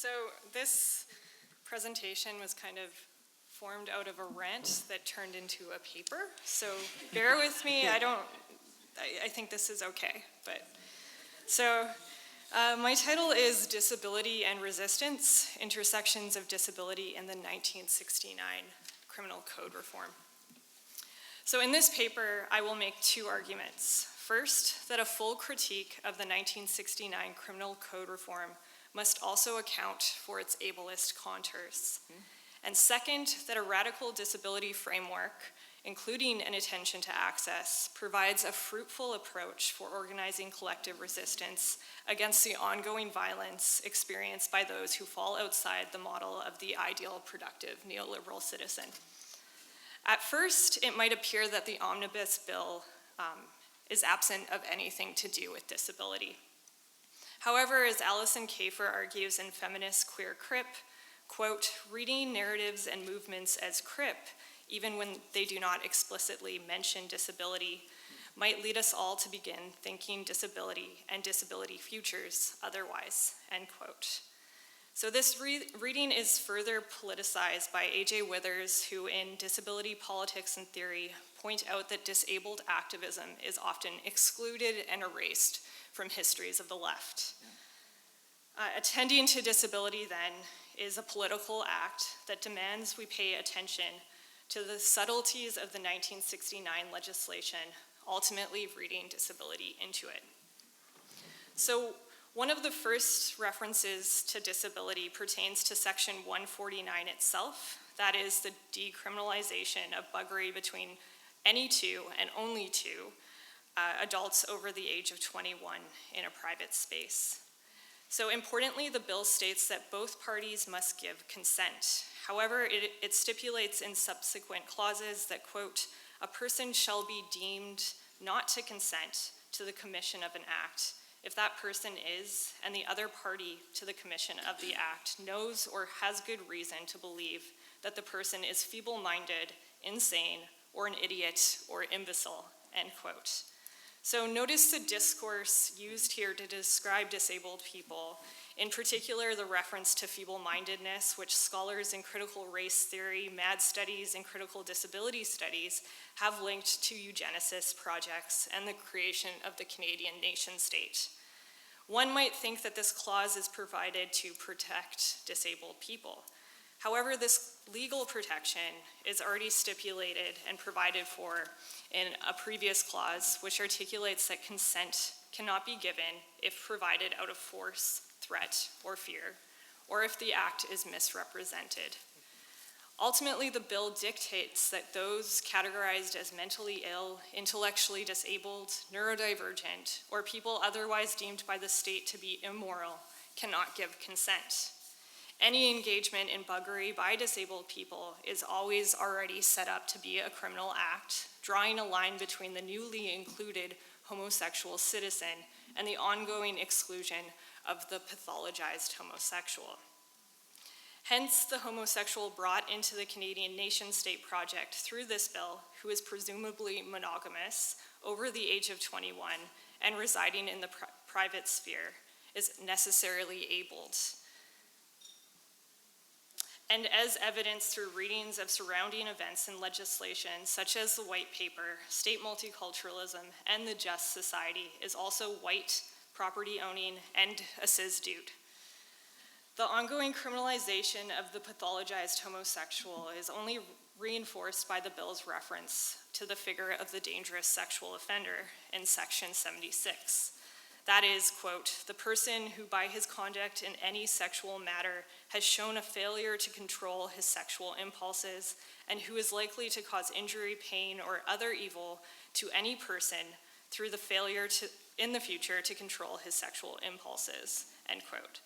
So this presentation was kind of formed out of a rant that turned into a paper. So bear with me. I think this is okay. My title is Disability and Resistance, Intersections of Disability in the 1969 Criminal Code Reform. So in this paper, I will make two arguments. First, that a full critique of the 1969 Criminal Code Reform must also account for its ableist contours. And second, that a radical disability framework, including an attention to access, provides a fruitful approach for organizing collective resistance against the ongoing violence experienced by those who fall outside the model of the ideal productive neoliberal citizen. At first, it might appear that the omnibus bill is absent of anything to do with disability. However, as Alison Kafer argues in Feminist Queer Crip, quote, reading narratives and movements as crip, even when they do not explicitly mention disability, might lead us all to begin thinking disability and disability futures otherwise, end quote. So this reading is further politicized by A.J. Withers, who in Disability Politics and Theory point out that disabled activism is often excluded and erased from histories of the left. Attending to disability, then, is a political act that demands we pay attention to the subtleties of the 1969 legislation, ultimately reading disability into it. So one of the first references to disability pertains to Section 149 itself, that is the decriminalization of buggery between any two and only two adults over the age of 21 in a private space. So importantly, the bill states that both parties must give consent. However, it stipulates in subsequent clauses that, quote, a person shall be deemed not to consent to the commission of an act if that person is, and the other party to the commission of the act knows or has good reason to believe that the person is feeble-minded, insane, or an idiot or imbecile, end quote. So notice the discourse used here to describe disabled people, in particular the reference to feeble-mindedness, which scholars in critical race theory, MAD studies, and critical disability studies have linked to eugenicist projects and the creation of the Canadian nation-state. One might think that this clause is provided to protect disabled people. However, this legal protection is already stipulated and provided for in a previous clause, which articulates that consent cannot be given if provided out of force, threat, or fear, or if the act is misrepresented. Ultimately, the bill dictates that those categorized as mentally ill, intellectually disabled, neurodivergent, or people otherwise deemed by the state to be immoral cannot give consent. Any engagement in buggery by disabled people is always already set up to be a criminal act, drawing a line between the newly included homosexual citizen and the ongoing exclusion of the pathologized homosexual. Hence, the homosexual brought into the Canadian nation-state project through this bill, who is presumably monogamous, over the age of 21, and residing in the private sphere, is necessarily abled. And as evidenced through readings of surrounding events and legislation, such as the White Paper, state multiculturalism, and the Just Society, is also white, property-owning, and a cis dude. The ongoing criminalization of the pathologized homosexual is only reinforced by the bill's reference to the figure of the dangerous sexual offender in Section 76. That is, quote, the person who by his conduct in any sexual matter has shown a failure to control his sexual impulses and who is likely to cause injury, pain, or other evil to any person through the failure in the future to control his sexual impulses, end quote.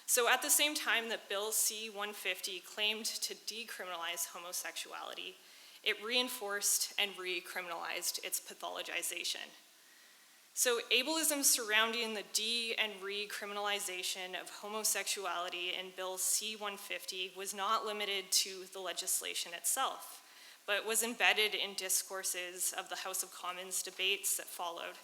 So at the same time that Bill C-150 claimed to decriminalize homosexuality, it reinforced and recriminalized its pathologization. So ableism surrounding the de- and recriminalization of homosexuality in Bill C-150 was not limited to the legislation itself, but was embedded in discourses of the House of Commons debates that followed.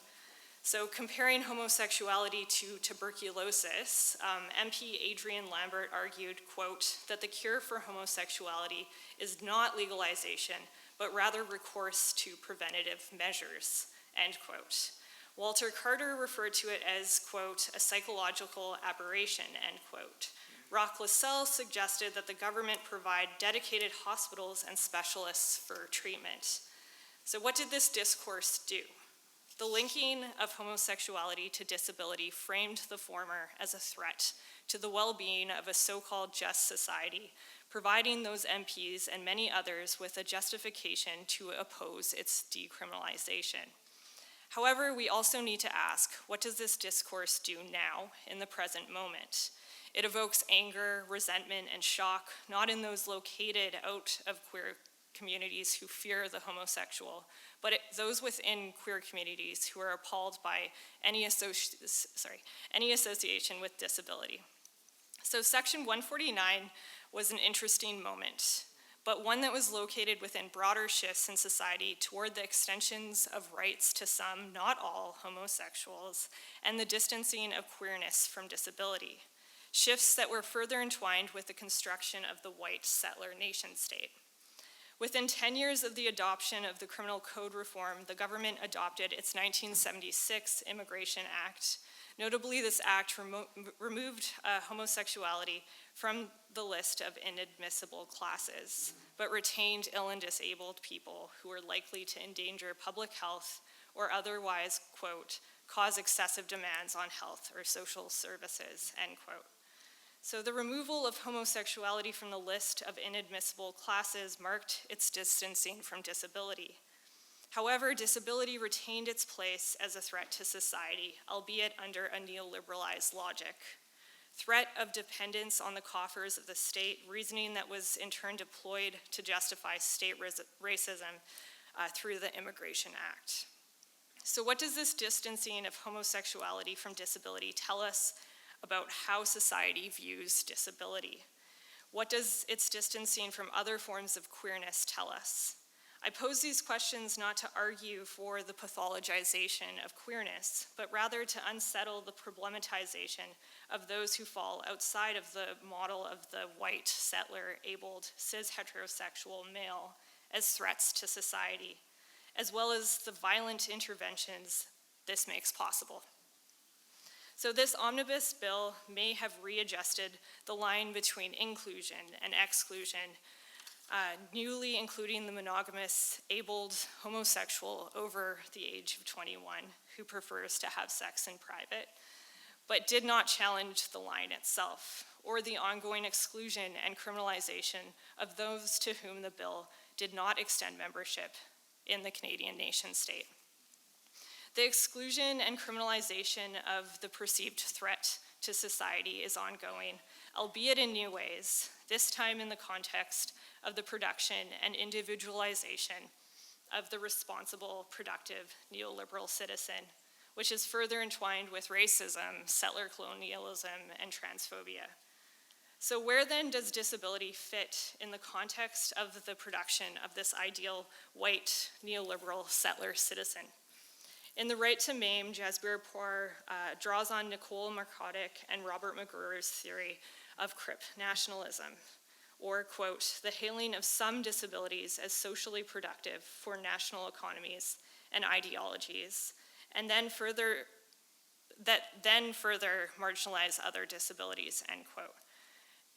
So comparing homosexuality to tuberculosis, MP Adrian Lambert argued, quote, that the cure for homosexuality is not legalization, but rather recourse to preventative measures, end quote. Walter Carter referred to it as, quote, a psychological aberration, end quote. Roch Lascelles suggested that the government provide dedicated hospitals and specialists for treatment. So what did this discourse do? The linking of homosexuality to disability framed the former as a threat to the well-being of a so-called just society, providing those MPs and many others with a justification to oppose its decriminalization. However, we also need to ask, what does this discourse do now in the present moment? It evokes anger, resentment, and shock, not in those located out of queer communities who fear the homosexual, but those within queer communities who are appalled by any association with disability. So Section 149 was an interesting moment, but one that was located within broader shifts in society toward the extensions of rights to some, not all, homosexuals, and the distancing of queerness from disability. Shifts that were further entwined with the construction of the white settler nation state. Within 10 years of the adoption of the Criminal Code reform, the government adopted its 1976 Immigration Act. Notably, this act removed homosexuality from the list of inadmissible classes, but retained ill and disabled people who were likely to endanger public health or otherwise, quote, cause excessive demands on health or social services, end quote. So the removal of homosexuality from the list of inadmissible classes marked its distancing from disability. However, disability retained its place as a threat to society, albeit under a neoliberalized logic. Threat of dependence on the coffers of the state, reasoning that was in turn deployed to justify state racism through the Immigration Act. So what does this distancing of homosexuality from disability tell us about how society views disability? What does its distancing from other forms of queerness tell us? I pose these questions not to argue for the pathologization of queerness, but rather to unsettle the problematization of those who fall outside of the model of the white, settler, abled, cis heterosexual male as threats to society, as well as the violent interventions this makes possible. So this omnibus bill may have readjusted the line between inclusion and exclusion, newly including the monogamous, abled homosexual over the age of 21 who prefers to have sex in private, but did not challenge the line itself or the ongoing exclusion and criminalization of those to whom the bill did not extend membership in the Canadian nation state. The exclusion and criminalization of the perceived threat to society is ongoing, albeit in new ways, this time in the context of the production and individualization of the responsible, productive, neoliberal citizen, which is further entwined with racism, settler colonialism, and transphobia. So where then does disability fit in the context of the production of this ideal white, neoliberal settler citizen? In The Right to Maim, Jasbir Kaur draws on Nicole Markotic and Robert McGruer's theory of crip nationalism, or, quote, the hailing of some disabilities as socially productive for national economies and ideologies, and then further marginalize other disabilities, end quote.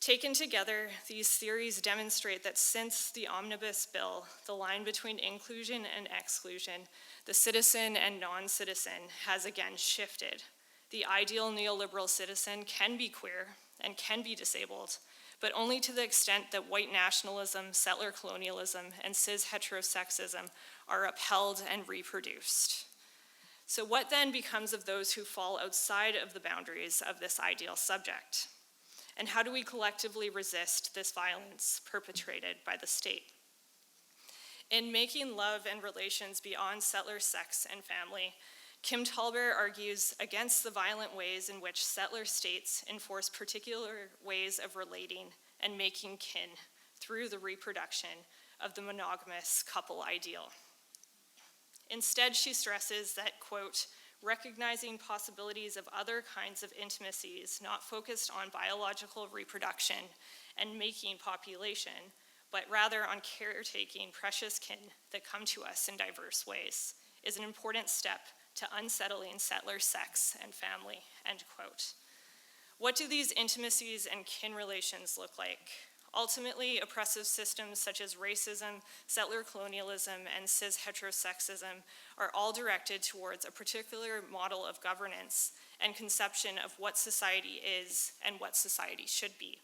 Taken together, these theories demonstrate that since the omnibus bill, the line between inclusion and exclusion, the citizen and non-citizen, has again shifted. The ideal neoliberal citizen can be queer and can be disabled, but only to the extent that white nationalism, settler colonialism, and cis heterosexism are upheld and reproduced. So what then becomes of those who fall outside of the boundaries of this ideal subject? And how do we collectively resist this violence perpetrated by the state? In Making Love and Relations Beyond Settler Sex and Family, Kim Tallbear argues against the violent ways in which settler states enforce particular ways of relating and making kin through the reproduction of the monogamous couple ideal. Instead, she stresses that, quote, recognizing possibilities of other kinds of intimacies not focused on biological reproduction and making population, but rather on caretaking precious kin that come to us in diverse ways, is an important step to unsettling settler sex and family, end quote. What do these intimacies and kin relations look like? Ultimately, oppressive systems such as racism, settler colonialism, and cis heterosexism are all directed towards a particular model of governance and conception of what society is and what society should be.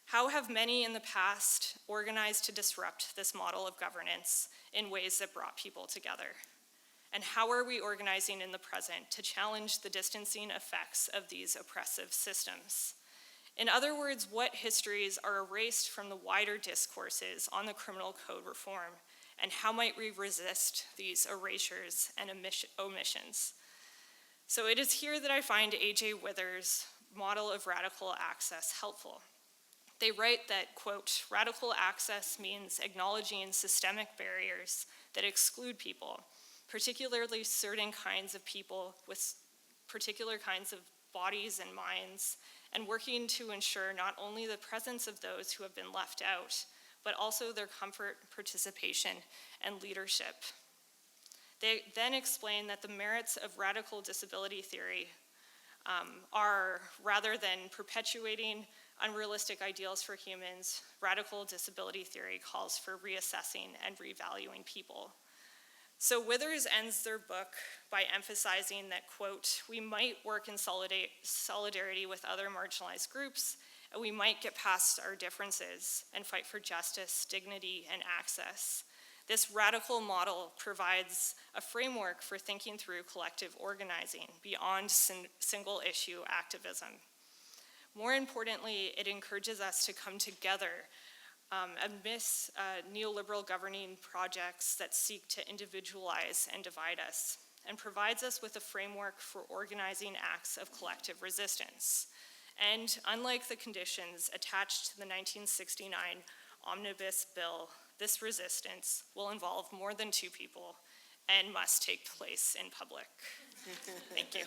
How have many in the past organized to disrupt this model of governance in ways that brought people together? And how are we organizing in the present to challenge the distancing effects of these oppressive systems? In other words, what histories are erased from the wider discourses on the criminal code reform, and how might we resist these erasures and omissions? So it is here that I find A.J. Withers' model of radical access helpful. They write that, quote, radical access means acknowledging systemic barriers that exclude people, particularly certain kinds of people with particular kinds of bodies and minds, and working to ensure not only the presence of those who have been left out, but also their comfort, participation, and leadership. They then explain that the merits of radical disability theory are, rather than perpetuating unrealistic ideals for humans, radical disability theory calls for reassessing and revaluing people. So Withers ends their book by emphasizing that, quote, we might work in solidarity with other marginalized groups, and we might get past our differences and fight for justice, dignity, and access. This radical model provides a framework for thinking through collective organizing beyond single issue activism. More importantly, it encourages us to come together amidst neoliberal governing projects that seek to individualize and divide us, and provides us with a framework for organizing acts of collective resistance. And unlike the conditions attached to the 1969 Omnibus Bill, this resistance will involve more than two people and must take place in public. Thank you.